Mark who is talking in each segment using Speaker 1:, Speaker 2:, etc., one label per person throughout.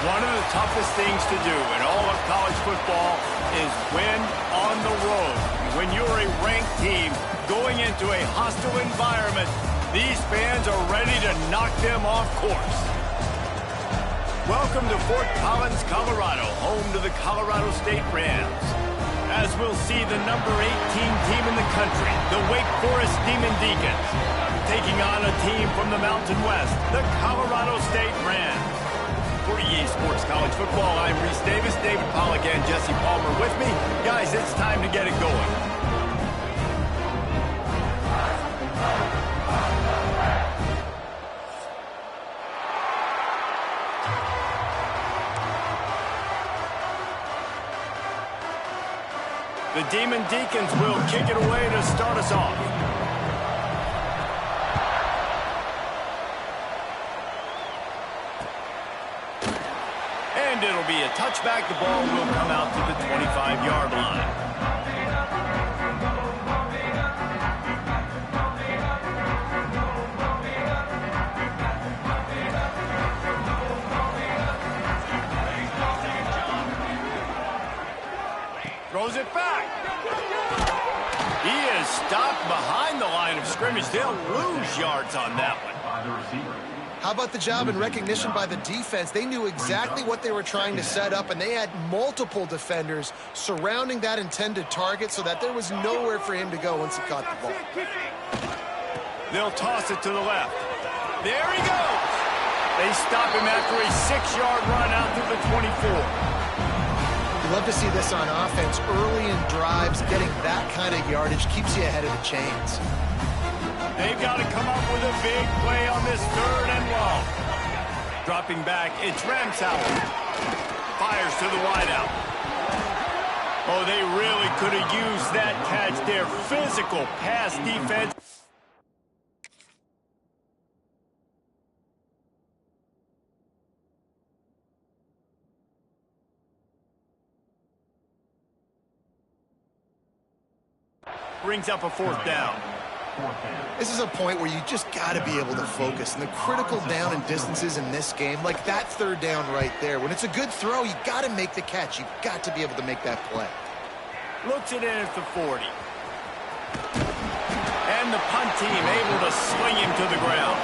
Speaker 1: One of the toughest things to do in all of college football is win on the road. When you're a ranked team going into a hostile environment, these fans are ready to knock them off course. Welcome to Fort Collins, Colorado, home to the Colorado State Rams. As we'll see the number 18 team in the country, the Wake Forest Demon Deacons, taking on a team from the Mountain West, the Colorado State Rams. For EA Sports College Football, I'm Reese Davis, David Pollack, and Jesse Palmer with me. Guys, it's time to get it going. The Demon Deacons will kick it away to start us off. And it'll be a touchback. The ball will come out to the 25-yard line. Throws it back. He is stopped behind the line of scrimmage. They'll lose yards on that one.
Speaker 2: How about the job and recognition by the defense? They knew exactly what they were trying to set up, and they had multiple defenders surrounding that intended target so that there was nowhere for him to go once he caught the ball.
Speaker 1: They'll toss it to the left. There he goes. They stop him after a 6-yard run out to the 24.
Speaker 2: Love to see this on offense. Early in drives, getting that kind of yardage keeps you ahead of the chains.
Speaker 1: They've got to come up with a big play on this 3rd and long. Dropping back, it's Ramsauer. Fires to the wideout. Oh, they really could have used that catch there. Physical pass defense. Brings up a 4th down.
Speaker 2: This is a point where you just got to be able to focus. And the critical down and distances in this game, like that 3rd down right there, when it's a good throw, you got to make the catch. You've got to be able to make that play.
Speaker 1: Looks it in at the 40. And the punt team able to swing him to the ground.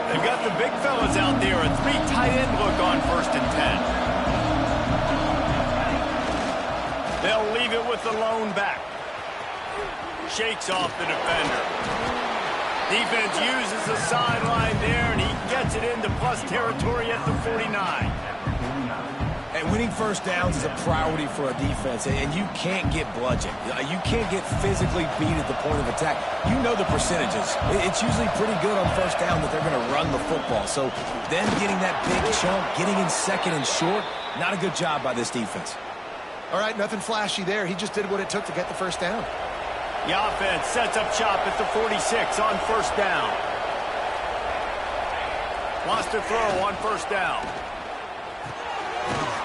Speaker 1: They've got the big fellas out there. A 3 tight end look on 1st and 10. They'll leave it with the lone back. Shakes off the defender. Defense uses the sideline there, and he gets it into plus territory at the 49.
Speaker 3: And winning 1st downs is a priority for a defense, and you can't get bludgeoned. You can't get physically beat at the point of attack. You know the percentages. It's usually pretty good on 1st down that they're going to run the football. So then getting that big chunk, getting in 2nd and short, not a good job by this defense.
Speaker 2: All right, nothing flashy there. He just did what it took to get the 1st down.
Speaker 1: The offense sets up shop at the 46 on 1st down. Wants to throw on 1st down.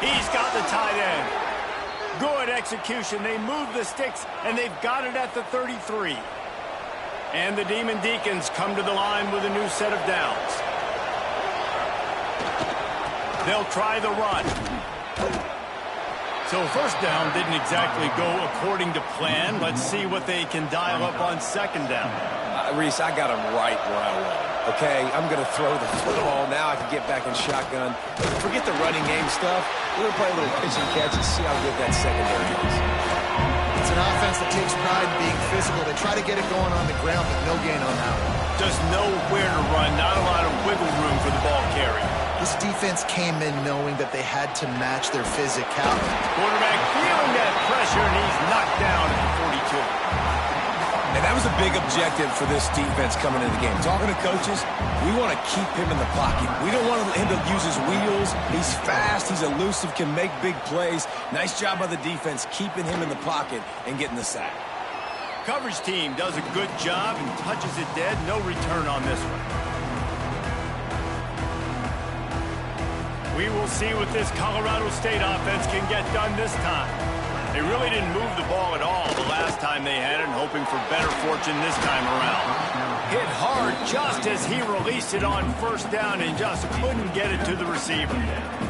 Speaker 1: He's got the tight end. Good execution. They move the sticks, and they've got it at the 33. And the Demon Deacons come to the line with a new set of downs. They'll try the run. So 1st down didn't exactly go according to plan. Let's see what they can dial up on 2nd down.
Speaker 3: Reese, I got him right where I want him. Okay, I'm going to throw the football. Now I can get back in shotgun. Forget the running game stuff. We're going to play a little pitch and catch and see how good that secondary is.
Speaker 2: It's an offense that takes pride in being physical. They try to get it going on the ground, but no gain on that one.
Speaker 1: Just nowhere to run. Not a lot of wiggle room for the ball carrier.
Speaker 2: This defense came in knowing that they had to match their physicality.
Speaker 1: Quarterback feeling that pressure, and he's knocked down at the 42.
Speaker 3: And that was a big objective for this defense coming into the game. Talking to coaches, we want to keep him in the pocket. We don't want him to use his wheels. He's fast. He's elusive, can make big plays. Nice job by the defense keeping him in the pocket and getting the sack.
Speaker 1: Coverage team does a good job and touches it dead. No return on this one. We will see what this Colorado State offense can get done this time. They really didn't move the ball at all the last time they had it, and hoping for better fortune this time around. Hit hard just as he released it on first down and just couldn't get it to the receiver.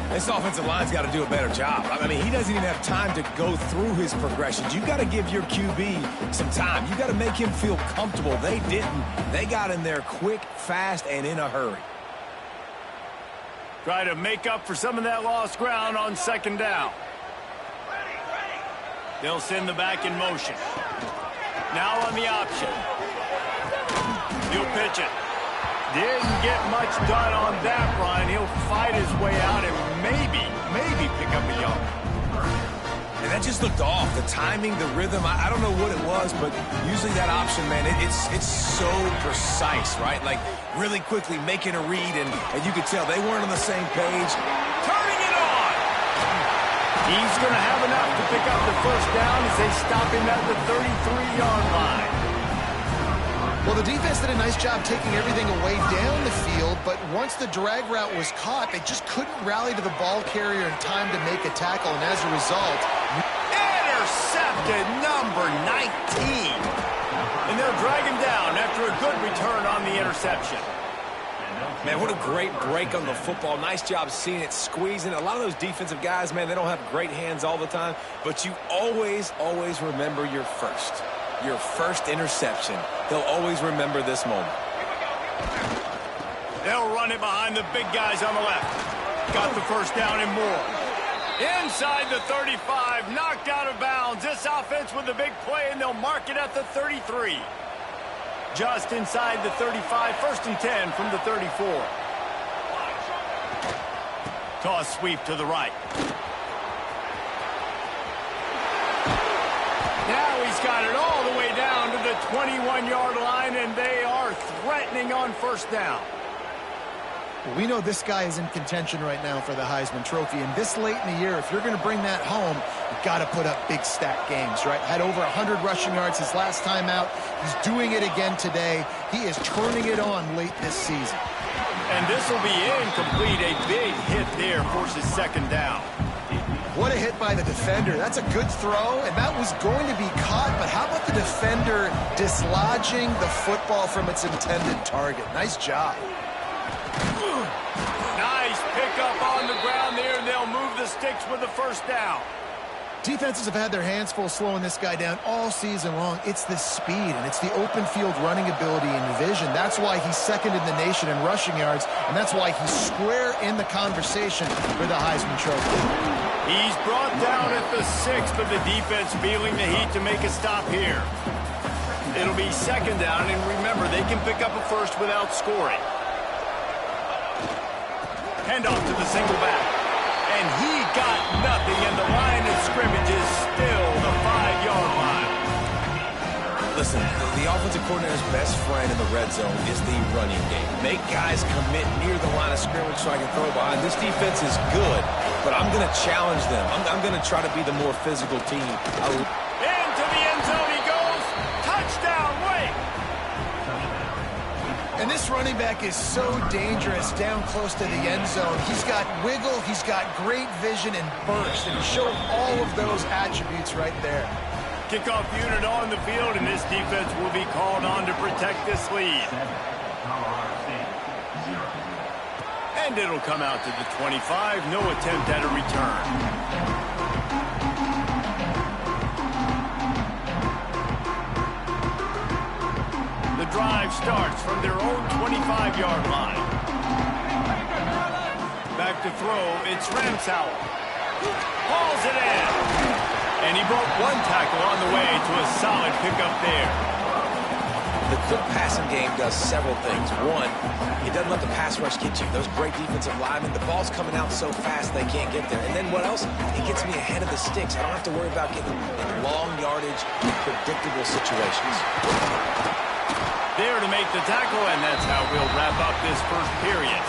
Speaker 3: This offensive line's got to do a better job. I mean, he doesn't even have time to go through his progressions. You've got to give your QB some time. You've got to make him feel comfortable. They didn't. They got in there quick, fast, and in a hurry.
Speaker 1: Try to make up for some of that lost ground on second down. They'll send the back in motion. Now on the option. He'll pitch it. Didn't get much done on that run. He'll fight his way out and maybe pick up a yard.
Speaker 3: And that just looked off. The timing, the rhythm, I don't know what it was, but usually that option, man, it's so precise, right? Like really quickly making a read, and you could tell they weren't on the same page.
Speaker 1: Turning it on! He's going to have enough to pick up the first down as they stop him at the 33-yard line.
Speaker 2: Well, the defense did a nice job taking everything away down the field, but once the drag route was caught, they just couldn't rally to the ball carrier in time to make a tackle, and as a result...
Speaker 1: Intercepted, number 19. And they'll drag him down after a good return on the interception.
Speaker 3: Man, what a great break on the football. Nice job seeing it, squeezing. A lot of those defensive guys, man, they don't have great hands all the time, but you always remember your first interception. They'll always remember this moment.
Speaker 1: They'll run it behind the big guys on the left. Got the first down and more. Inside the 35, knocked out of bounds. This offense with a big play, and they'll mark it at the 33. Just inside the 35, first and 10 from the 34. Toss sweep to the right. Now he's got it all the way down to the 21-yard line, and they are threatening on first down.
Speaker 2: We know this guy is in contention right now for the Heisman Trophy, and this late in the year, if you're going to bring that home, you've got to put up big stat games, right? Had over 100 rushing yards his last time out. He's doing it again today. He is turning it on late this season.
Speaker 1: And this will be incomplete. A big hit there forces second down.
Speaker 2: What a hit by the defender. That's a good throw, and that was going to be caught, but how about the defender dislodging the football from its intended target? Nice job.
Speaker 1: Nice pickup on the ground there, and they'll move the sticks with the first down.
Speaker 2: Defenses have had their hands full slowing this guy down all season long. It's the speed, and it's the open field running ability and vision. That's why he's second in the nation in rushing yards, and that's why he's square in the conversation for the Heisman Trophy.
Speaker 1: He's brought down at the 6, but the defense feeling the heat to make a stop here. It'll be second down, and remember, they can pick up a first without scoring. Handoff to the single back. And he got nothing, and the line of scrimmage is still the 5-yard line.
Speaker 3: Listen, the offensive coordinator's best friend in the red zone is the running game. Make guys commit near the line of scrimmage so I can throw behind. This defense is good, but I'm going to challenge them. I'm going to try to be the more physical team.
Speaker 1: Into the end zone he goes. Touchdown, Wake.
Speaker 2: And this running back is so dangerous down close to the end zone. He's got wiggle, he's got great vision and burst, and he showed all of those attributes right there.
Speaker 1: Kickoff unit on the field, and this defense will be called on to protect this lead. And it'll come out to the 25. No attempt at a return. The drive starts from their own 25-yard line. Back to throw, it's Ramsauer. Hauls it in. And he broke one tackle on the way to a solid pickup there.
Speaker 3: The quick passing game does several things. One, it doesn't let the pass rush get you. Those great defensive linemen, the ball's coming out so fast they can't get there. And then what else? It gets me ahead of the sticks. I don't have to worry about getting in long yardage, predictable situations.
Speaker 1: There to make the tackle, and that's how we'll wrap up this first period.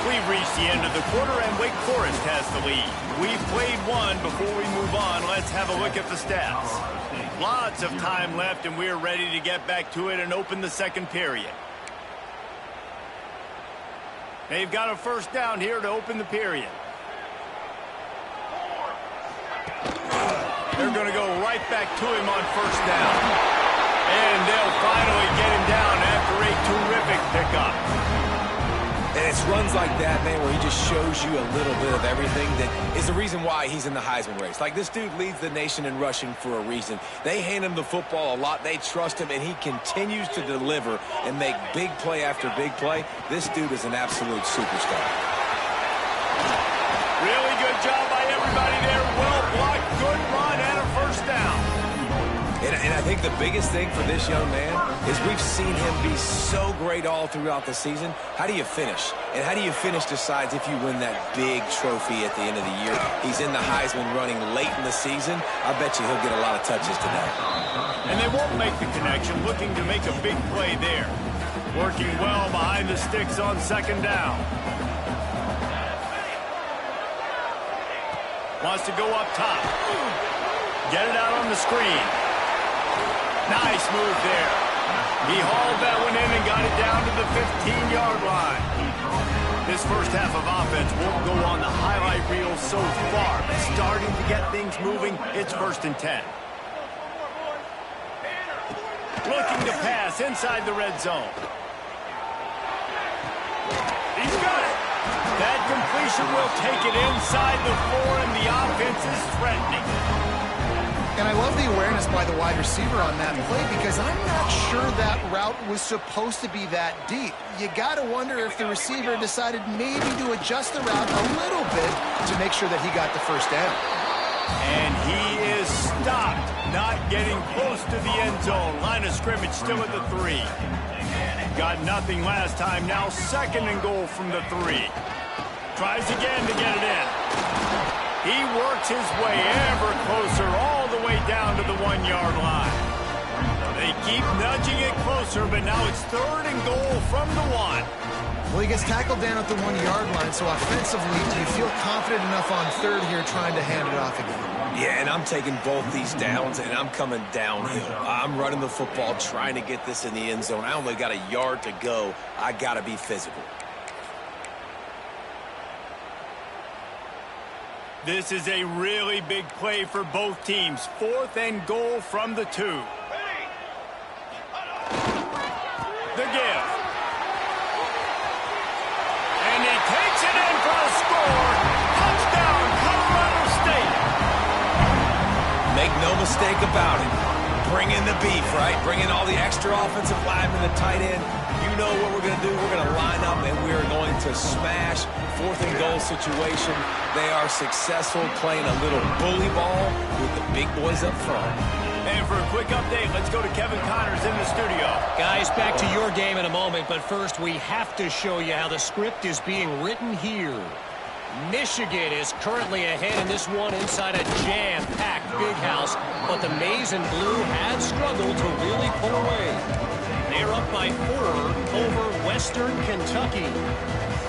Speaker 1: We've reached the end of the quarter, and Wake Forest has the lead. We've played one. Before we move on, let's have a look at the stats. Lots of time left, and we're ready to get back to it and open the second period. They've got a first down here to open the period. They're going to go right back to him on first down. And they'll finally get him down after a terrific pickup.
Speaker 3: And it's runs like that, man, where he just shows you a little bit of everything that is the reason why he's in the Heisman race. Like, this dude leads the nation in rushing for a reason. They hand him the football a lot. They trust him, and he continues to deliver and make big play after big play. This dude is an absolute superstar.
Speaker 1: Really good job by everybody there. Well blocked, good run, and a first down.
Speaker 3: And I think the biggest thing for this young man is we've seen him be so great all throughout the season. How do you finish? And how do you finish decides if you win that big trophy at the end of the year. He's in the Heisman running late in the season. I bet you he'll get a lot of touches today.
Speaker 1: And they won't make the connection, looking to make a big play there. Working well behind the sticks on second down. Wants to go up top. Get it out on the screen. Nice move there. He hauled that one in and got it down to the 15-yard line. This first half of offense won't go on the highlight reel so far, but starting to get things moving. It's 1st and 10. Looking to pass inside the red zone. He's got it. That completion will take it inside the 4, and the offense is threatening.
Speaker 2: And I love the awareness by the wide receiver on that play because I'm not sure that route was supposed to be that deep. You got to wonder if the receiver decided maybe to adjust the route a little bit to make sure that he got the first down.
Speaker 1: And he is stopped, not getting close to the end zone. Line of scrimmage still at the 3. Got nothing last time, now 2nd and goal from the 3. Tries again to get it in. He works his way ever closer, all the way down to the 1-yard line. They keep nudging it closer, but now it's 3rd and goal from the 1.
Speaker 2: Well, he gets tackled down at the 1-yard line, so offensively, do you feel confident enough on 3rd here trying to hand it off again?
Speaker 3: Yeah, and I'm taking both these downs, and I'm coming downhill. I'm running the football, trying to get this in the end zone. I only got a yard to go. I got to be physical.
Speaker 1: This is a really big play for both teams. 4th and goal from the 2. The give. And he takes it in for a score. Touchdown, Colorado State.
Speaker 3: Make no mistake about it. Bring in the beef, right? Bring in all the extra offensive linemen, the tight end. You know what we're going to do. We're going to line up, and we are going to smash 4th and goal situation. They are successful playing a little bully ball with the big boys up front.
Speaker 1: And for a quick update, let's go to Kevin Connors in the studio.
Speaker 4: Guys, back to your game in a moment, but first we have to show you how the script is being written here. Michigan is currently ahead in this one inside a jam-packed big house, but the maize and blue have struggled to really pull away. They're up by 4 over Western Kentucky.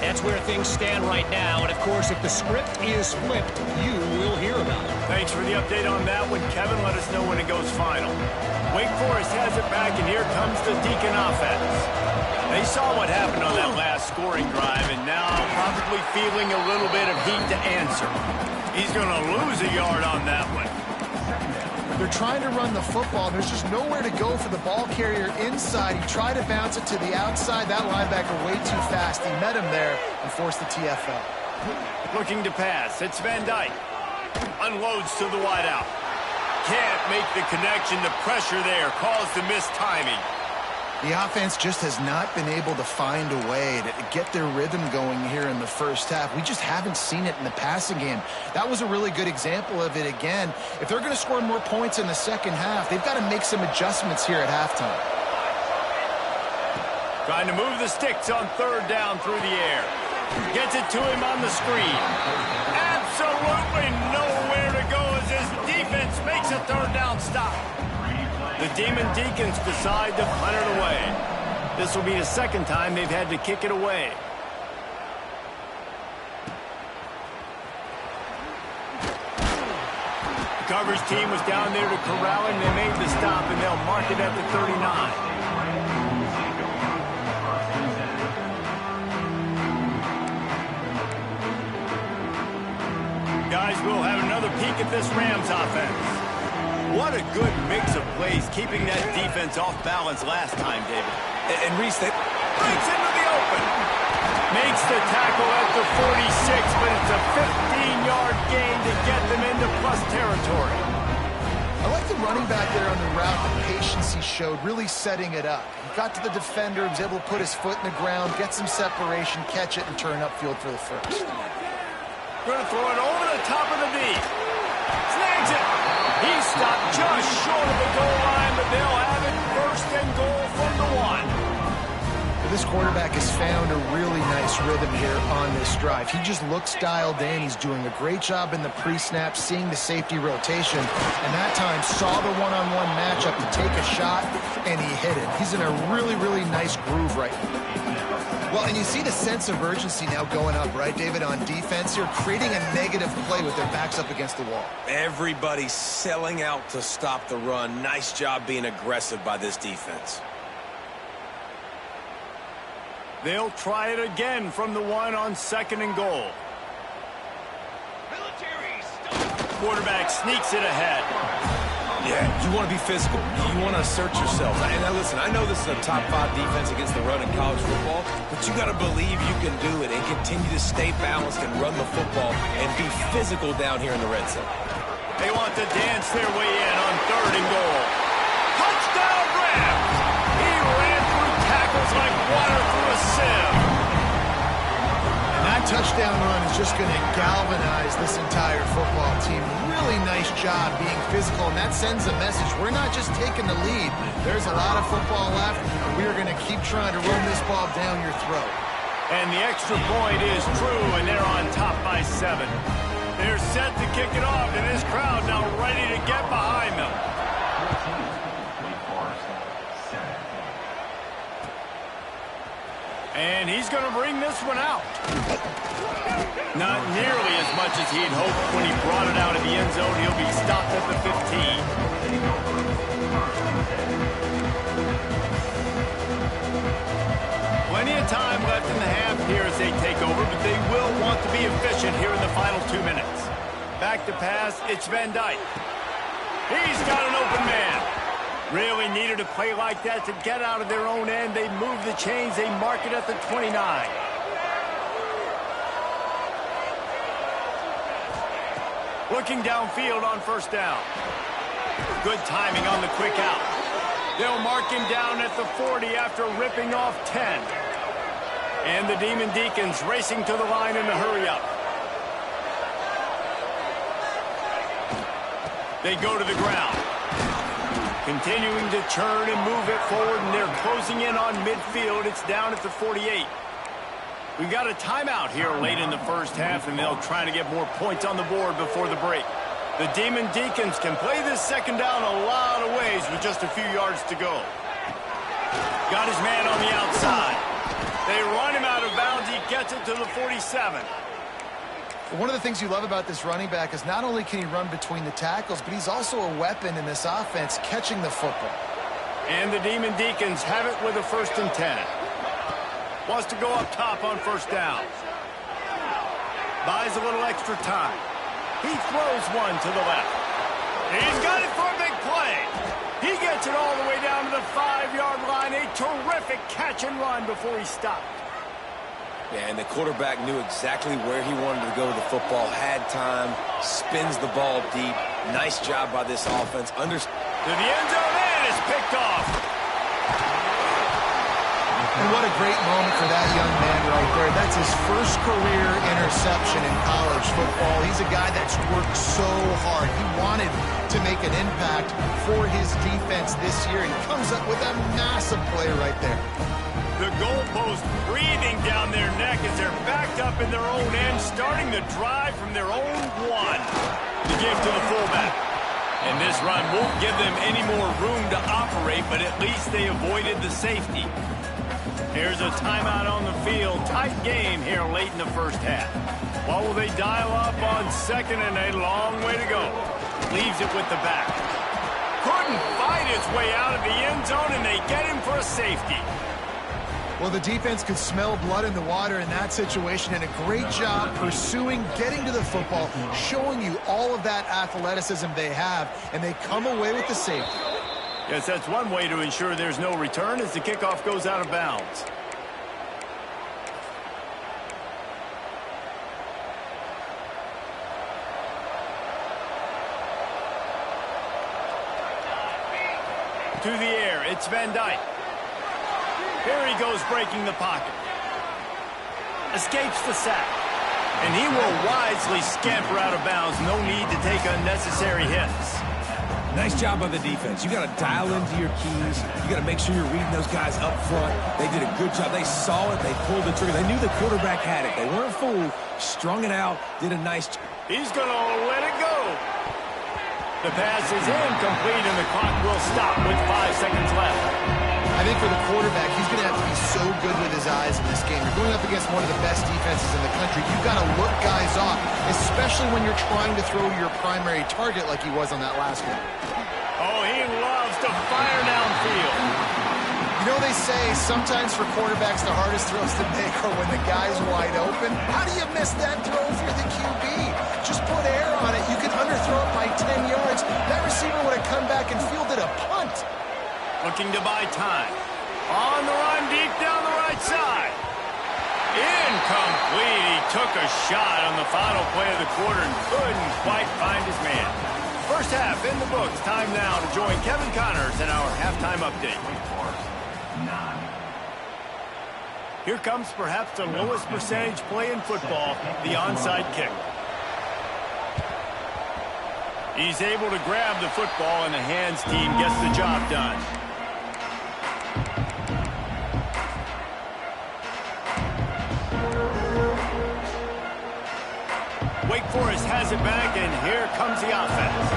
Speaker 4: That's where things stand right now, and of course, if the script is flipped, you will hear about it.
Speaker 1: Thanks for the update on that one, Kevin. Let us know when it goes final. Wake Forest has it back, and here comes the Deacon offense. They saw what happened on that last scoring drive, and now probably feeling a little bit of heat to answer. He's going to lose a yard on that one.
Speaker 2: They're trying to run the football. There's just nowhere to go for the ball carrier inside. He tried to bounce it to the outside. That linebacker way too fast. He met him there and forced the TFL.
Speaker 1: Looking to pass. It's Van Dyke. Unloads to the wideout. Can't make the connection. The pressure there caused the missed timing.
Speaker 2: The offense just has not been able to find a way to get their rhythm going here in the first half. We just haven't seen it in the passing game. That was a really good example of it again. If they're going to score more points in the second half, they've got to make some adjustments here at halftime.
Speaker 1: Trying to move the sticks on 3rd down through the air. Gets it to him on the screen. Absolutely nowhere to go as his defense makes a 3rd down stop. The Demon Deacons decide to punt it away. This will be the 2nd time they've had to kick it away. The coverage team was down there to corral him. They made the stop, and they'll mark it at the 39. Guys, we'll have another peek at this Rams offense. What a good mix of plays, keeping that defense off balance last time, David.
Speaker 3: And Reese, that
Speaker 1: Breaks into the open. Makes the tackle at the 46, but it's a 15-yard gain to get them into plus territory.
Speaker 2: I like the running back there on the route, the patience he showed, really setting it up. He got to the defender, was able to put his foot in the ground, get some separation, catch it, and turn upfield for the first.
Speaker 1: Going to throw it over the top of the D. Snags it. He stopped just short of the goal line, but they'll have it first and goal from the 1.
Speaker 2: This quarterback has found a really nice rhythm here on this drive. He just looks dialed in. He's doing a great job in the pre-snap, seeing the safety rotation, and that time saw the one-on-one matchup to take a shot, and he hit it. He's in a really, really nice groove right now. Well, and you see the sense of urgency now going up, right, David, on defense here, creating a negative play with their backs up against the wall.
Speaker 3: everybody's selling out to stop the run. Nice job being aggressive by this defense.
Speaker 1: They'll try it again from the 1 on 2nd and goal. Quarterback sneaks it ahead.
Speaker 3: Yeah, you want to be physical. You want to assert yourself. And now listen, I know this is a top 5 defense against the run in college football, but you got to believe you can do it and continue to stay balanced and run the football and be physical down here in the red zone.
Speaker 1: They want to dance their way in on 3rd and goal. Touchdown Rams! He ran through tackles like water through a sieve.
Speaker 2: And that touchdown run is just going to galvanize this entire football team. Really nice job being physical, and that sends a message. We're not just taking the lead. There's a lot of football left, and we are going to keep trying to run this ball down your throat.
Speaker 1: And the extra point is true, and they're on top by 7. They're set to kick it off, and this crowd now ready to get behind them. And he's going to bring this one out. Not nearly as much as he'd hoped when he brought it out of the end zone. He'll be stopped at the 15. Plenty of time left in the half here as they take over, but they will want to be efficient here in the final 2 minutes. Back to pass, it's Van Dyke. He's got an open man. Really needed a play like that to get out of their own end. They move the chains. They mark it at the 29. Looking downfield on 1st down. Good timing on the quick out. They'll mark him down at the 40 after ripping off 10. And the Demon Deacons racing to the line in the hurry up. They go to the ground. Continuing to churn and move it forward, and they're closing in on midfield. It's down at the 48. We've got a timeout here late in the first half, and they'll try to get more points on the board before the break. The Demon Deacons can play this 2nd down a lot of ways with just a few yards to go. Got his man on the outside. They run him out of bounds. He gets it to the 47.
Speaker 2: One of the things you love about this running back is not only can he run between the tackles, but he's also a weapon in this offense, catching the football.
Speaker 1: And the Demon Deacons have it with a 1st and 10. Wants to go up top on 1st down. Buys a little extra time. He throws one to the left. He's got it for a big play. He gets it all the way down to the 5-yard line. A terrific catch and run before he stopped.
Speaker 3: Yeah, and the quarterback knew exactly where he wanted to go with the football, had time, spins the ball deep. Nice job by this offense. To the
Speaker 1: end zone, and it's picked off.
Speaker 2: And what a great moment for that young man right there. That's his first career interception in college football. He's a guy that's worked so hard. He wanted to make an impact for his defense this year. He comes up with a massive play right there.
Speaker 1: The goalpost breathing down their neck as they're backed up in their own end, starting the drive from their own 1. The give to the fullback. And this run won't give them any more room to operate, but at least they avoided the safety. Here's a timeout on the field. Tight game here late in the first half. What will they dial up on 2nd and a long way to go? Leaves it with the back. Couldn't fight his way out of the end zone, and they get him for a safety.
Speaker 2: Well, the defense could smell blood in the water in that situation, and a great job pursuing, getting to the football, showing you all of that athleticism they have, and they come away with the safety.
Speaker 1: Yes, that's one way to ensure there's no return as the kickoff goes out of bounds. To the air, it's Van Dyke. Here he goes, breaking the pocket. Escapes the sack. And he will wisely scamper out of bounds. No need to take unnecessary hits.
Speaker 3: Nice job by the defense. You got to dial into your keys. You got to make sure you're reading those guys up front. They did a good job. They saw it. They pulled the trigger. They knew the quarterback had it. They weren't fooled. Strung it out. Did a nice job.
Speaker 1: He's going to let it go. The pass is incomplete, and the clock will stop with 5 seconds left.
Speaker 2: I think for the quarterback, he's going to have to be so good with his eyes in this game. You're going up against one of the best defenses in the country. You've got to look guys off, especially when you're trying to throw to your primary target like he was on that last one.
Speaker 1: Oh, he loves to fire downfield.
Speaker 2: You know, they say sometimes for quarterbacks, the hardest throws to make are when the guy's wide open. How do you miss that throw if you're the QB? Just put air on it. You can underthrow it by 10 yards. That receiver would have come back and fielded a punt.
Speaker 1: Looking to buy time. On the run, deep down the right side. Incomplete. He took a shot on the final play of the quarter and couldn't quite find his man. First half in the books. Time now to join Kevin Connors in our halftime update. Here comes perhaps the lowest percentage play in football, the onside kick. He's able to grab the football, and the hands team gets the job done. Wake Forest has it back, and here comes the offense.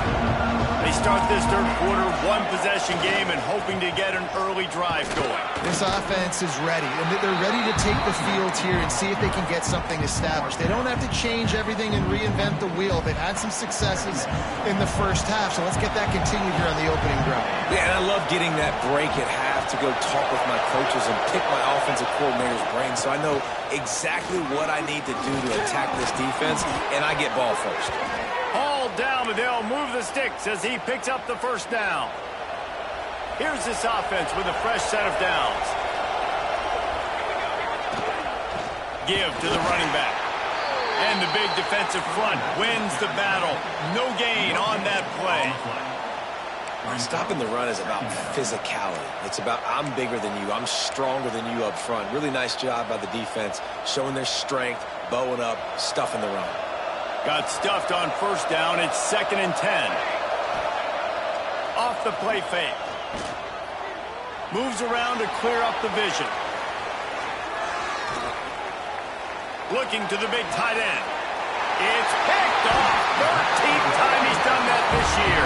Speaker 1: They start this third quarter one-possession game and hoping to get an early drive going.
Speaker 2: This offense is ready, and they're ready to take the field here and see if they can get something established. They don't have to change everything and reinvent the wheel. They've had some successes in the first half, so let's get that continued here on the opening drive.
Speaker 3: Yeah, and I love getting that break at half to go talk with my coaches and pick my offensive coordinator's brain so I know exactly what I need to do to attack this defense, and I get ball first.
Speaker 1: Hauled down, but they'll move the sticks as he picks up the first down. Here's this offense with a fresh set of downs. Give to the running back. And the big defensive front wins the battle. No gain on that play.
Speaker 3: Stopping the run is about physicality. It's about I'm bigger than you. I'm stronger than you up front. Really nice job by the defense, showing their strength, bowing up, stuffing the run.
Speaker 1: Got stuffed on first down. It's 2nd and 10. Off the play fake. Moves around to clear up the vision. Looking to the big tight end. It's picked off. 13th time he's done that this year.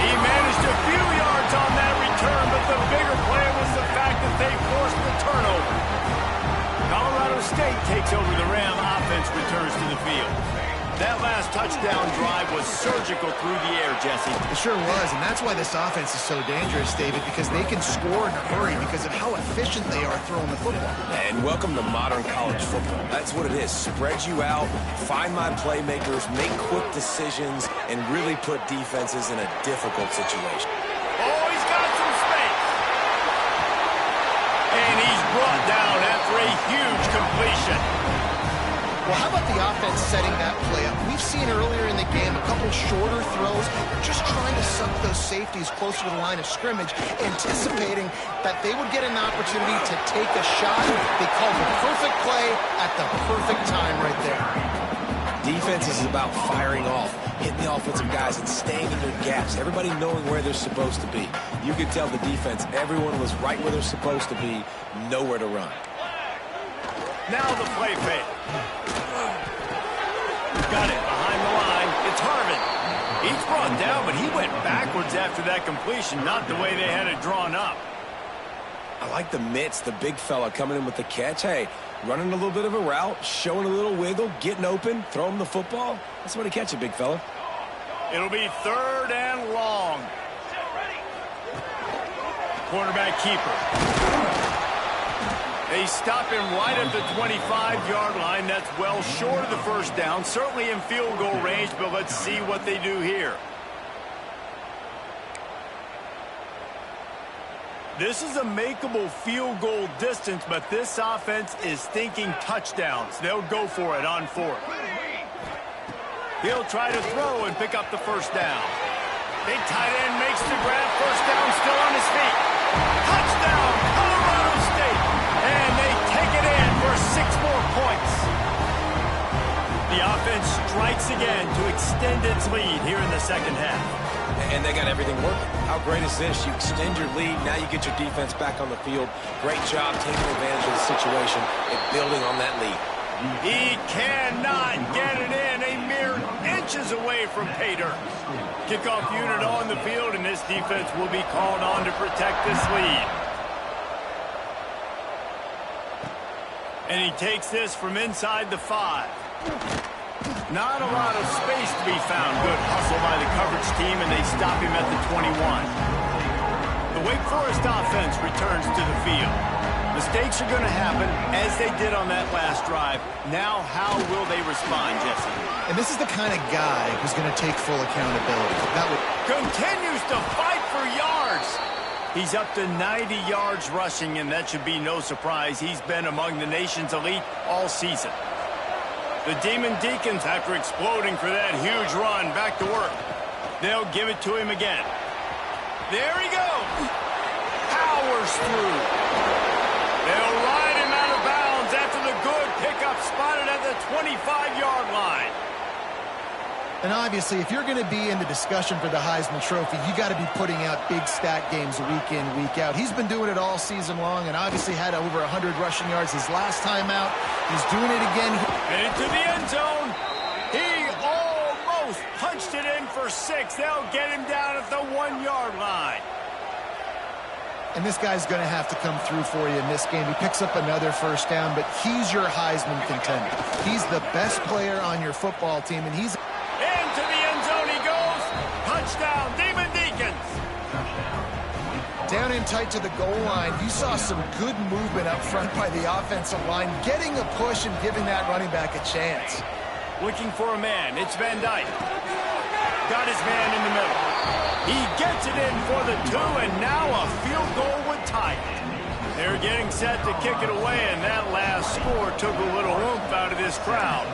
Speaker 1: He managed a few yards on that return, but the bigger play was the fact that they forced the turnover. Colorado State takes over the Ram. Offense returns to the field. That last touchdown drive was surgical through the air, Jesse.
Speaker 2: It sure was, and that's why this offense is so dangerous, David, because they can score in a hurry because of how efficient they are throwing the football.
Speaker 3: And welcome to modern college football. That's what it is. Spread you out, find my playmakers, make quick decisions, and really put defenses in a difficult situation.
Speaker 1: Oh, he's got some space. And he's brought down after a huge completion.
Speaker 2: Well, how about the offense setting that play up? We've seen earlier in the game a couple shorter throws, just trying to suck those safeties closer to the line of scrimmage, anticipating that they would get an opportunity to take a shot. They called the perfect play at the perfect time right there.
Speaker 3: Defense is about firing off, hitting the offensive guys and staying in their gaps, everybody knowing where they're supposed to be. You could tell the defense, everyone was right where they're supposed to be, nowhere to run.
Speaker 1: Now the play fake. Got it behind the line. It's Harvin. He's brought down, but he went backwards after that completion, not the way they had it drawn up.
Speaker 3: I like the mitts, the big fella coming in with the catch. Hey, running a little bit of a route, showing a little wiggle, getting open, throw him the football. That's what he catch it, big fella.
Speaker 1: It'll be 3rd and long. Quarterback keeper. They stop him right at the 25-yard line. That's well short of the first down. Certainly in field goal range, but let's see what they do here. This is a makeable field goal distance, but this offense is thinking touchdowns. They'll go for it on fourth. He'll try to throw and pick up the first down. Big tight end makes the grab. First down, still on his feet. Touchdown, Colorado State. And they take it in for 6 more points. The offense strikes again to extend its lead here in the second half.
Speaker 3: And they got everything working. How great is this? You extend your lead. Now you get your defense back on the field. Great job taking advantage of the situation and building on that lead.
Speaker 1: He cannot get it in. A mere inches away from pay dirt. Kickoff unit on the field, and this defense will be called on to protect this lead. And he takes this from inside the 5. Not a lot of space to be found. Good hustle by the coverage team, and they stop him at the 21. The Wake Forest offense returns to the field. Mistakes are going to happen, as they did on that last drive. Now, how will they respond, Jesse?
Speaker 2: And this is the kind of guy who's going to take full accountability.
Speaker 1: Continues to fight for yards. He's up to 90 yards rushing, and that should be no surprise. He's been among the nation's elite all season. The Demon Deacons, after exploding for that huge run, back to work. They'll give it to him again. There he goes. Powers through. They'll ride him out of bounds after the good pickup spotted at the 25-yard line.
Speaker 2: And obviously, if you're going to be in the discussion for the Heisman Trophy, you got to be putting out big stat games week in, week out. He's been doing it all season long and obviously had over 100 rushing yards his last time out. He's doing it again.
Speaker 1: And into the end zone. He almost punched it in for 6. They'll get him down at the 1-yard line.
Speaker 2: And this guy's going to have to come through for you in this game. He picks up another first down, but he's your Heisman contender. He's the best player on your football team, and he's...
Speaker 1: Into the end zone he goes. Touchdown, Demon Deacons.
Speaker 2: Down in tight to the goal line, you saw some good movement up front by the offensive line, getting a push and giving that running back a chance.
Speaker 1: Looking for a man. It's Van Dyke. Got his man in the middle. He gets it in for the 2, and now a field goal would tie it. They're getting set to kick it away, and that last score took a little oomph out of this crowd.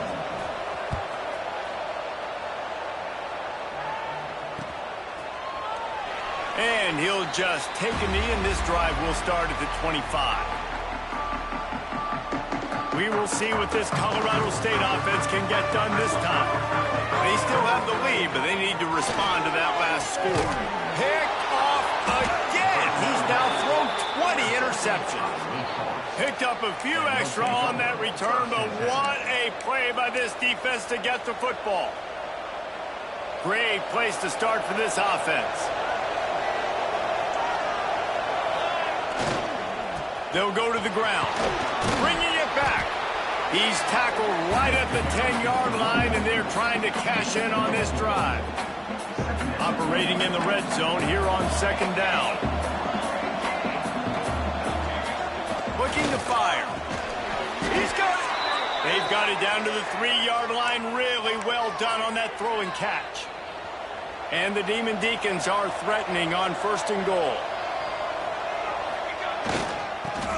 Speaker 1: And he'll just take a knee, and this drive will start at the 25. We will see what this Colorado State offense can get done this time. They still have the lead, but they need to respond to that last score. Picked off again. He's now thrown 20 interceptions. Picked up a few extra on that return, but what a play by this defense to get the football. Great place to start for this offense. They'll go to the ground, bringing it back. He's tackled right at the 10-yard line, and they're trying to cash in on this drive. Operating in the red zone here on second down. Looking to fire. He's got it. They've got it down to the 3-yard line. Really well done on that throw and catch. And the Demon Deacons are threatening on 1st and goal.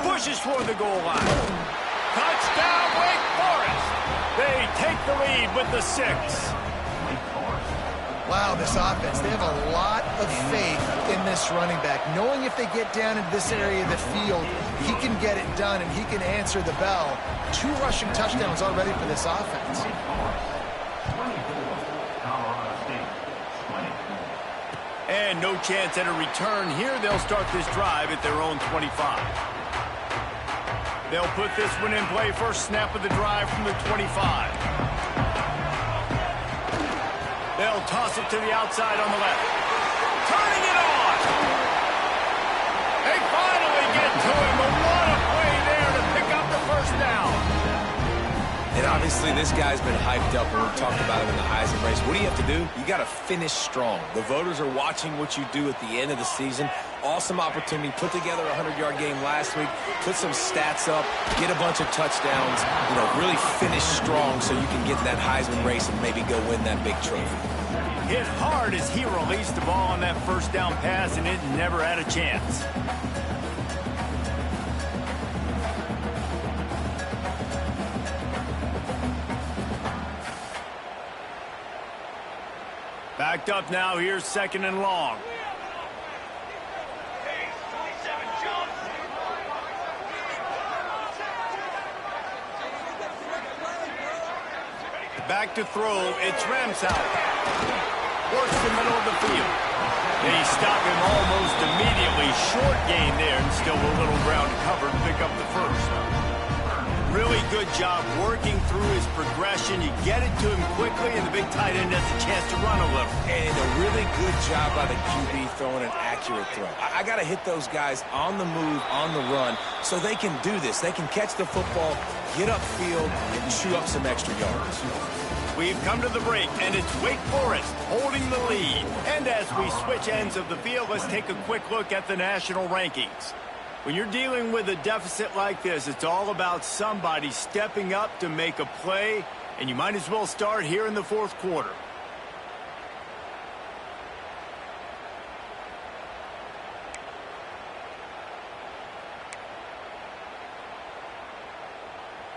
Speaker 1: Pushes toward the goal line. Touchdown, Wake Forest. They take the lead with the 6.
Speaker 2: Wow, this offense, they have a lot of faith in this running back. Knowing if they get down into this area of the field, he can get it done and he can answer the bell. 2 rushing touchdowns already for this offense.
Speaker 1: And no chance at a return here. They'll start this drive at their own 25. They'll put this one in play. First snap of the drive from the 25. They'll toss it to the outside on the left. Turning it on. They finally get to him, but what a play there to pick up the first down.
Speaker 3: And Obviously, this guy's been hyped up when we talked about him in the Heisman race. What do you have to do? You got to finish strong. The voters are watching what you do at the end of the season. Awesome opportunity. Put together a 100-yard game last week. Put some stats up. Get a bunch of touchdowns. You know, really finish strong so you can get in that Heisman race and maybe go win that big trophy.
Speaker 1: Hit hard as he released the ball on that first down pass, and it never had a chance. Backed up now. Here's 2nd and long. Back to throw. It's Ramsau. Works the middle of the field. They stop him almost immediately. Short gain there, and still a little ground to cover to pick up the first. Really good job working through his progression. You get it to him quickly, and the big tight end has a chance to run a little.
Speaker 3: And a really good job by the QB throwing an accurate throw. I got to hit those guys on the move, on the run, so they can do this. They can catch the football, get upfield, and chew up some extra yards.
Speaker 1: We've come to the break, and it's Wake Forest holding the lead. And as we switch ends of the field, let's take a quick look at the national rankings. When you're dealing with a deficit like this, it's all about somebody stepping up to make a play, and you might as well start here in the 4th quarter.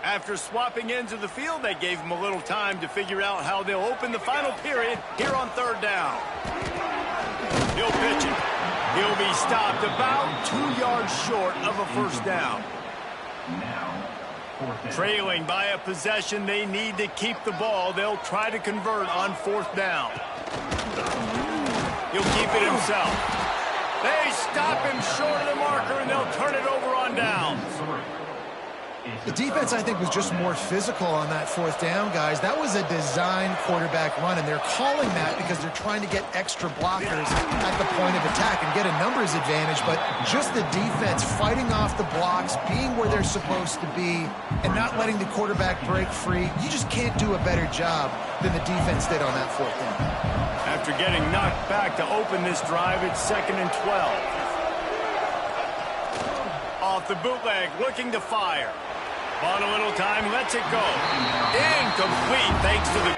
Speaker 1: After swapping ends of the field, they gave him a little time to figure out how they'll open the final period here on 3rd down. He'll pitch it. He'll be stopped about 2 yards short of a first down. Trailing by a possession, they need to keep the ball. They'll try to convert on 4th down. He'll keep it himself. They stop him short of the marker, and they'll turn it over on downs.
Speaker 2: The defense, I think, was just more physical on that 4th down, guys. That was a designed quarterback run, and they're calling that because they're trying to get extra blockers at the point of attack and get a numbers advantage. But just the defense fighting off the blocks, being where they're supposed to be, and not letting the quarterback break free, you just can't do a better job than the defense did on that 4th down.
Speaker 1: After getting knocked back to open this drive, it's 2nd and 12. Off the bootleg, looking to fire. On a little time, lets it go. Incomplete thanks to the...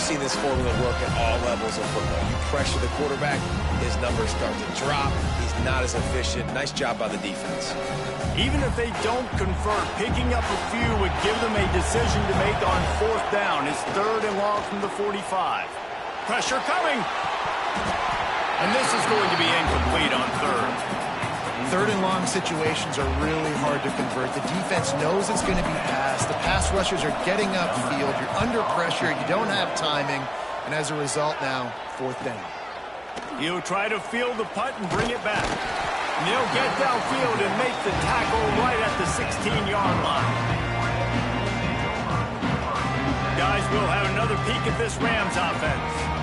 Speaker 3: seen this formula work at all levels of football. You pressure the quarterback, his numbers start to drop. He's not as efficient. Nice job by the defense.
Speaker 1: Even if they don't convert, picking up a few would give them a decision to make on 4th down. It's 3rd and long from the 45. Pressure coming. And this is going to be incomplete on 3rd.
Speaker 2: 3rd and long situations are really hard to convert. The defense knows it's going to be passed. The pass rushers are getting upfield. You're under pressure. You don't have timing. And as a result now, 4th down.
Speaker 1: He'll try to field the punt and bring it back. And he'll get downfield and make the tackle right at the 16-yard line. Guys, we'll have another peek at this Rams offense.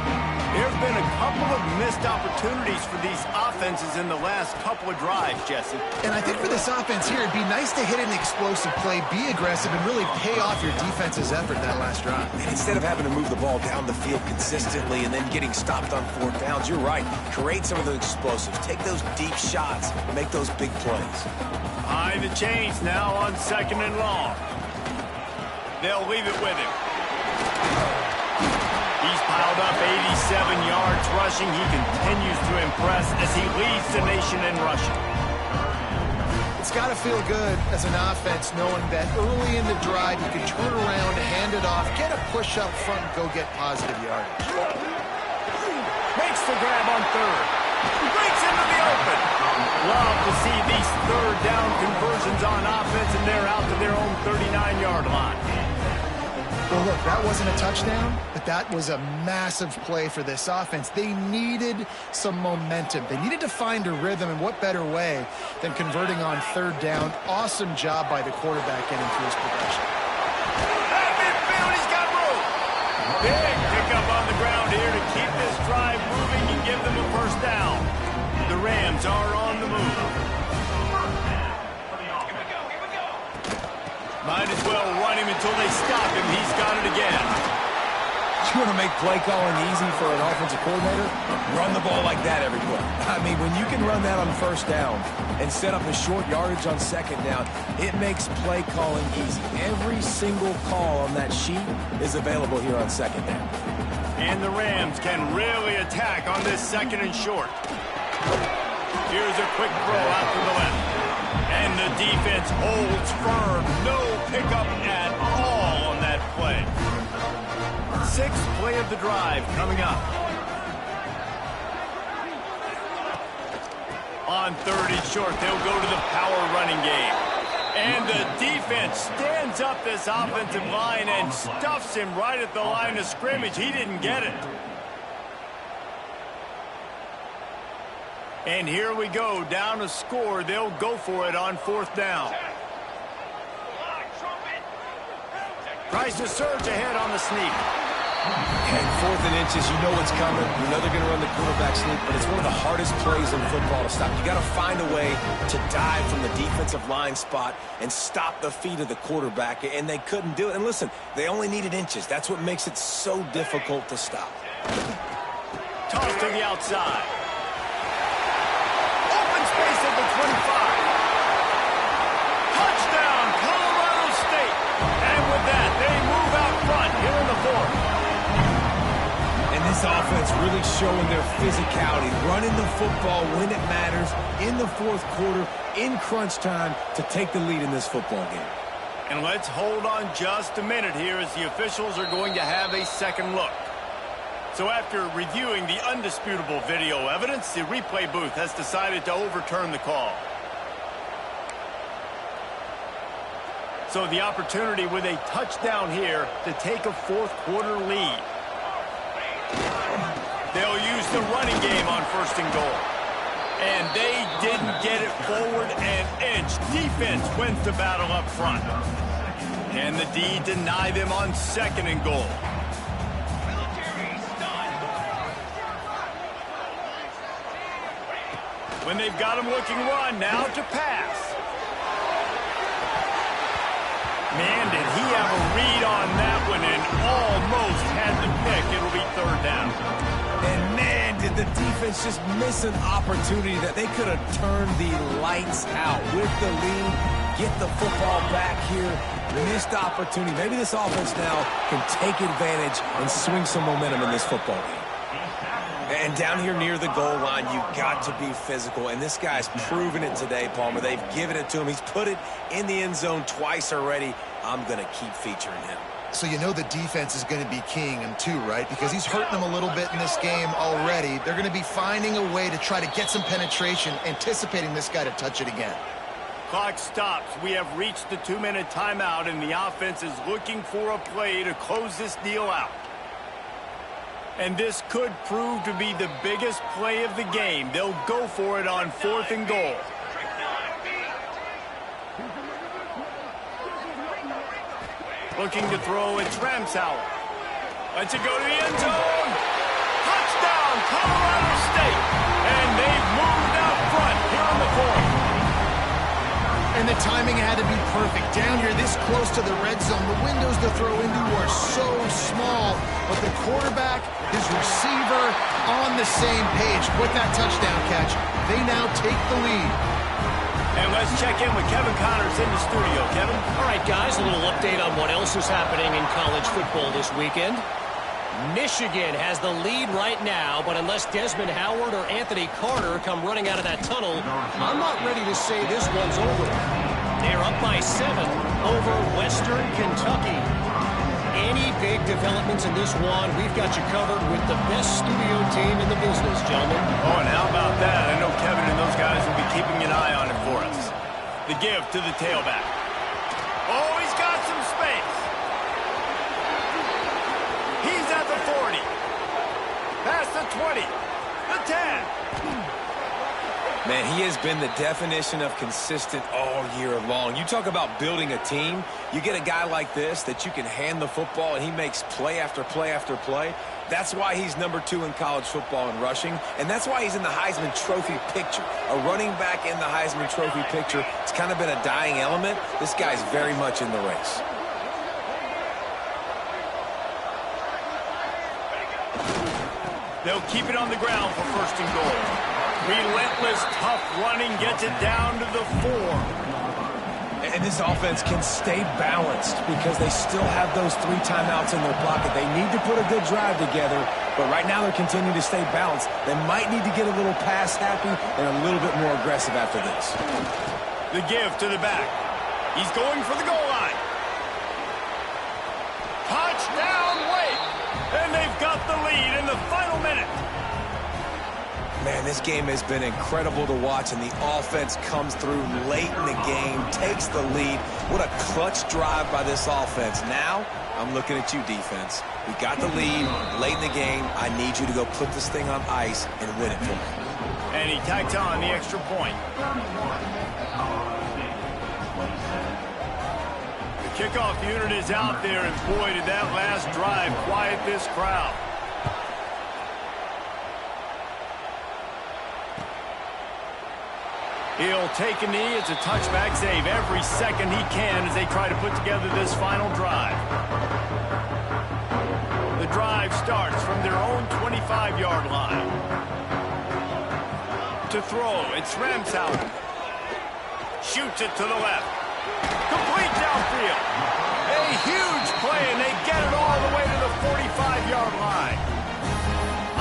Speaker 1: There have been a couple of missed opportunities for these offenses in the last couple of drives, Jesse.
Speaker 2: And I think for this offense here, it'd be nice to hit an explosive play, be aggressive, and really pay off your defense's effort that last drive.
Speaker 3: And instead of having to move the ball down the field consistently and then getting stopped on 4th downs, you're right. Create some of those explosives. Take those deep shots. Make those big plays.
Speaker 1: Behind the chains now on 2nd and long. They'll leave it with him. He's piled up 87 yards rushing. He continues to impress as he leads the nation in rushing.
Speaker 2: It's got to feel good as an offense knowing that early in the drive you can turn around, hand it off, get a push up front, and go get positive yardage.
Speaker 1: Makes the grab on 3rd. Breaks into the open. Love to see these 3rd down conversions on offense, and they're out to their own 39-yard line.
Speaker 2: Well, look, that wasn't a touchdown, but that was a massive play for this offense. They needed some momentum. They needed to find a rhythm, and what better way than converting on 3rd down. Awesome job by the quarterback getting through his progression.
Speaker 1: At midfield, he's got room. Big pickup on the ground here to keep this drive moving and give them a 1st down. The Rams are on the move. Might as well run him until they stop him. He's got it again.
Speaker 3: You want to make play calling easy for an offensive coordinator? Run the ball like that every play. I mean, when you can run that on 1st down and set up a short yardage on 2nd down, it makes play calling easy. Every single call on that sheet is available here on 2nd down.
Speaker 1: And the Rams can really attack on this 2nd and short. Here's a quick throw out to the left. And the defense holds firm. No pickup at all on that play. 6th play of the drive coming up. On 3rd and short, they'll go to the power running game. And the defense stands up this offensive line and stuffs him right at the line of scrimmage. He didn't get it. And here we go, down a score. They'll go for it on 4th down. Tries to surge ahead on the sneak.
Speaker 3: And 4th and inches, you know what's coming. You know they're going to run the quarterback sneak, but it's one of the hardest plays in football to stop. You got to find a way to dive from the defensive line spot and stop the feet of the quarterback, and they couldn't do it. And listen, they only needed inches. That's what makes it so difficult to stop.
Speaker 1: Toss to the outside. Space at the 25. Touchdown, Colorado State. And with that, they move out front here in the 4th.
Speaker 3: And this offense really showing their physicality, running the football when it matters, in the 4th quarter, in crunch time, to take the lead in this football game.
Speaker 1: And let's hold on just a minute here as the officials are going to have a 2nd look. So after reviewing the undisputable video evidence, the replay booth has decided to overturn the call. So the opportunity with a touchdown here to take a 4th quarter lead. They'll use the running game on 1st and goal. And they didn't get it forward an inch. Defense wins the battle up front. And the D deny them on 2nd and goal. When they've got him looking run, now to pass. Man, did he have a read on that one and almost had the pick. It'll be 3rd down.
Speaker 3: And man, did the defense offense just miss an opportunity that they could have turned the lights out with the lead, get the football back here, missed opportunity. Maybe this offense now can take advantage and swing some momentum in this football game. And down here near the goal line, you've got to be physical. And this guy's proven it today, Palmer. They've given it to him. He's put it in the end zone twice already. I'm going to keep featuring him.
Speaker 2: So you know the defense is going to be keying him too, right? Because he's hurting them a little bit in this game already. They're going to be finding a way to try to get some penetration, anticipating this guy to touch it again.
Speaker 1: Clock stops. We have reached the 2-minute timeout, and the offense is looking for a play to close this deal out. And this could prove to be the biggest play of the game. They'll go for it on 4th and goal. Looking to throw, it's Ramsauer. Lets it go to the end zone. Touchdown, Colorado State. And they've moved out front here on the 4th.
Speaker 2: And the timing had to be perfect. Down here this close to the red zone, the windows to throw into are so small. But the quarterback, his receiver, on the same page. With that touchdown catch, they now take the lead.
Speaker 1: And let's check in with Kevin Connors in the studio. Kevin?
Speaker 4: All right, guys, a little update on what else is happening in college football this weekend. Michigan has the lead right now, but unless Desmond Howard or Anthony Carter come running out of that tunnel, I'm not ready to say this one's over. They're up by 7 over Western Kentucky. Any big developments in this one, we've got you covered with the best studio team in the business, gentlemen.
Speaker 1: Oh, and how about that? I know Kevin and those guys will be keeping an eye on it for us. The give to the tailback. Oh, he's got some space. He's at the 40. Past the 20. The 10.
Speaker 3: Man, he has been the definition of consistent all year long. You talk about building a team. You get a guy like this that you can hand the football and he makes play after play after play. That's why he's number 2 in college football in rushing, and that's why he's in the Heisman Trophy picture. A running back in the Heisman Trophy picture. It's kind of been a dying element. This guy's very much in the race.
Speaker 1: They'll keep it on the ground for 1st and goal. Relentless, tough running gets it down to the 4.
Speaker 3: And this offense can stay balanced because they still have those 3 timeouts in their pocket. They need to put a good drive together, but right now they're continuing to stay balanced. They might need to get a little pass happy and a little bit more aggressive after this.
Speaker 1: The give to the back. He's going for the goal line. Touchdown, Wake! And they've got the lead in the final minute.
Speaker 3: Man, this game has been incredible to watch, and the offense comes through late in the game, takes the lead. What a clutch drive by this offense. Now, I'm looking at you, defense. We got the lead late in the game. I need you to go put this thing on ice and win it for me.
Speaker 1: And he tacks on the extra point. The kickoff unit is out there, and boy, did that last drive quiet this crowd. He'll take a knee. It's a touchback save every second he can as they try to put together this final drive. The drive starts from their own 25-yard line. To throw, it's Ramsauer. Shoots it to the left. Complete downfield. A huge play, and they get it all the way to the 45-yard line.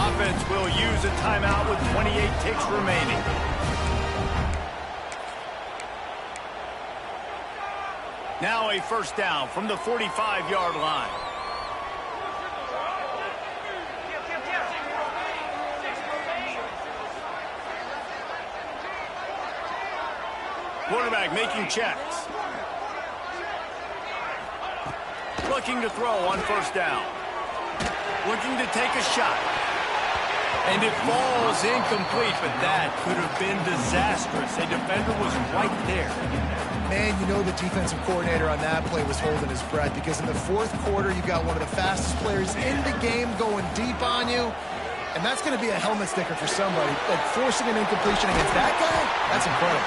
Speaker 1: Offense will use a timeout with 28 ticks remaining. Now a 1st down from the 45-yard line. Quarterback making checks. Looking to throw on 1st down. Looking to take a shot. And it falls incomplete, but that could have been disastrous. A defender was right there.
Speaker 2: Man, you know the defensive coordinator on that play was holding his breath because in the 4th quarter, you've got one of the fastest players in the game going deep on you, and that's going to be a helmet sticker for somebody. Like forcing an incompletion against that guy, that's incredible.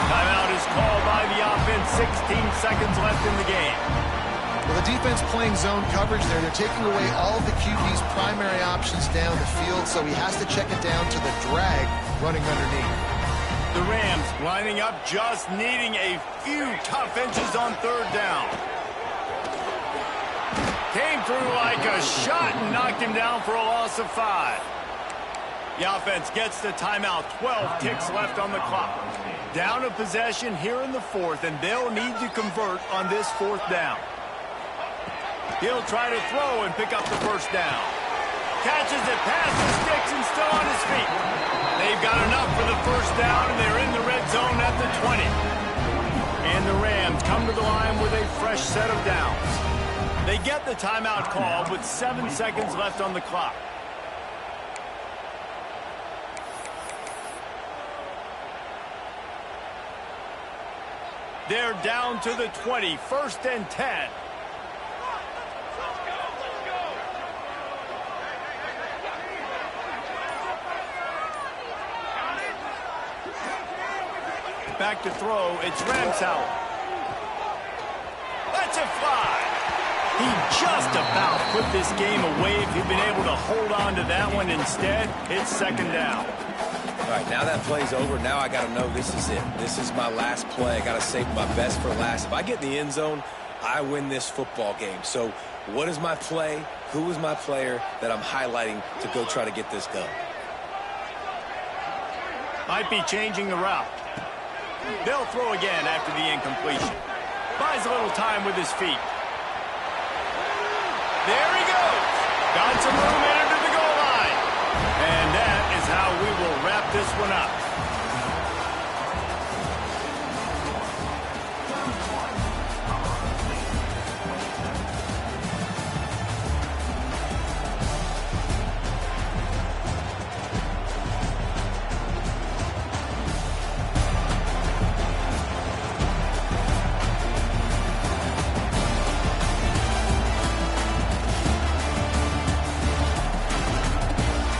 Speaker 1: Timeout is called by the offense. 16 seconds left in the game.
Speaker 2: Well, the defense playing zone coverage there. They're taking away all of the QB's primary options down the field, so he has to check it down to the drag running underneath.
Speaker 1: The Rams lining up, just needing a few tough inches on third down. Came through like a shot and knocked him down for a loss of 5. The offense gets the timeout. 12 ticks left on the clock. Down a possession here in the 4th, and they'll need to convert on this 4th down. He'll try to throw and pick up the first down. Catches it past the sticks and still on his feet. They've got enough for the first down, and they're in the red zone at the 20. And the Rams come to the line with a fresh set of downs. They get the timeout call with 7 seconds left on the clock. They're down to the 20, 1st and 10. Back to throw, it's Ramsauer. Lets it fly. He just about put this game away if he'd been able to hold on to that one. Instead, it's 2nd down.
Speaker 3: All right, now that play's over. Now I got to know this is it. This is my last play. I got to save my best for last. If I get in the end zone, I win this football game. So what is my play? Who is my player that I'm highlighting to go try to get this done?
Speaker 1: Might be changing the route. They'll throw again after the incompletion. Buys a little time with his feet. There he goes. Got some room into the goal line. And that is how we will wrap this one up.